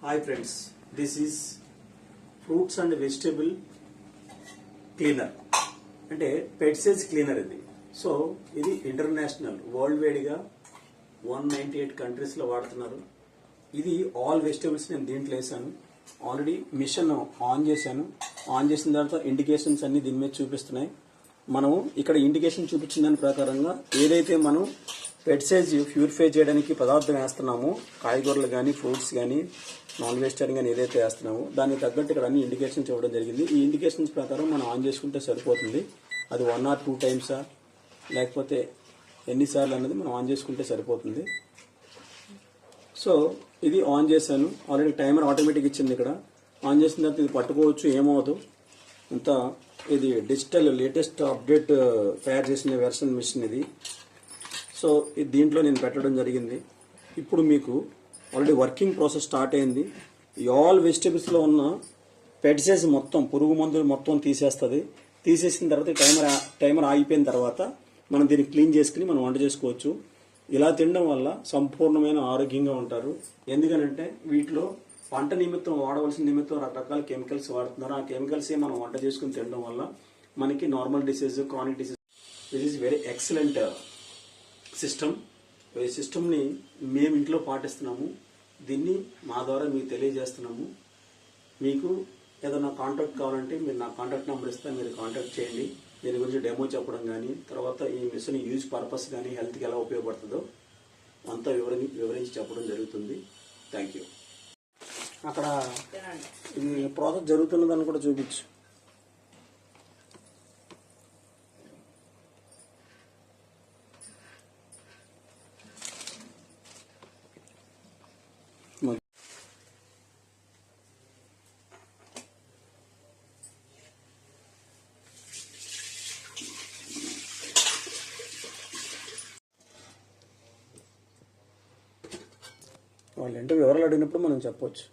Hi friends, this is fruits and vegetable cleaner అంటే పెట్సేజ్ cleaner ఇది. So ఇది international world వైడ్గా 198 కంట్రీస్లో వాడుతున్నారు. ఇది ఆల్ వెజిటబుల్స్ నేను దీంట్లో వేసాను. ఆల్రెడీ మిషన్ ఆన్ చేశాను. ఆన్ చేసిన తర్వాత ఇండికేషన్స్ అన్ని దీని మీద చూపిస్తున్నాయి. మనం ఇక్కడ ఇండికేషన్ చూపించిన దాని ప్రకారంగా ఏదైతే మనం పెట్సేజ్ ప్యూరిఫై చేయడానికి పదార్థం వేస్తున్నామో, కాయగూరలు కానీ ఫ్రూట్స్ కానీ నాన్ వెజిటేరియన్ కానీ ఏదైతే వేస్తున్నామో దానికి తగ్గట్టు ఇక్కడ అన్ని ఇండికేషన్స్ ఇవ్వడం జరిగింది. ఈ ఇండికేషన్స్ ప్రకారం మనం ఆన్ చేసుకుంటే సరిపోతుంది. అది 1 or 2 టైమ్సా లేకపోతే ఎన్నిసార్లు అన్నది మనం ఆన్ చేసుకుంటే సరిపోతుంది. సో ఇది ఆన్ చేశాను. ఆల్రెడీ టైమర్ ఆటోమేటిక్ ఇచ్చింది. ఇక్కడ ఆన్ చేసిన తర్వాత ఇది పట్టుకోవచ్చు, ఏమవుదు. ఇంత ఇది డిజిటల్ లేటెస్ట్ అప్డేట్ తయారు చేసిన వెర్షన్ మిషన్ ఇది. సో దీంట్లో నేను పెట్టడం జరిగింది. ఇప్పుడు మీకు ఆల్రెడీ వర్కింగ్ ప్రాసెస్ స్టార్ట్ అయింది. ఈ ఆల్ వెజిటబుల్స్లో ఉన్న పెట్సేజ్ మొత్తం పురుగు మందులు మొత్తం తీసేస్తుంది. తీసేసిన తర్వాత టైమర్ ఆగిపోయిన తర్వాత మనం దీన్ని క్లీన్ చేసుకుని మనం వంట చేసుకోవచ్చు. ఇలా తినడం వల్ల సంపూర్ణమైన ఆరోగ్యంగా ఉంటారు. ఎందుకనంటే వీటిలో వంట నిమిత్తం వాడవలసిన నిమిత్తం రకరకాల కెమికల్స్ వాడుతున్నారు. ఆ కెమికల్సే మనం వంట చేసుకుని తినడం వల్ల మనకి normal disease, chronic disease, this is very excellent system. ఈ సిస్టమ్ని మేము ఇంట్లో పాటిస్తున్నాము. దీన్ని మా ద్వారా మీకు తెలియజేస్తున్నాము. మీకు ఏదైనా కాంటాక్ట్ కావాలంటే మీరు నా కాంటాక్ట్ నెంబర్ ఇస్తే మీరు కాంటాక్ట్ చేయండి. దీని గురించి డెమో చెప్పడం కానీ, తర్వాత ఈ మిషన్ యూజ్ పర్పస్ కానీ, హెల్త్కి ఎలా ఉపయోగపడుతుందో అంతా వివరించి చెప్పడం జరుగుతుంది. Thank you. అక్కడ ఇది ప్రాసెస్ జరుగుతున్నదని కూడా చూపించు. వాళ్ళు ఏంటో వివరాలు అడిగినప్పుడు మనం చెప్పవచ్చు.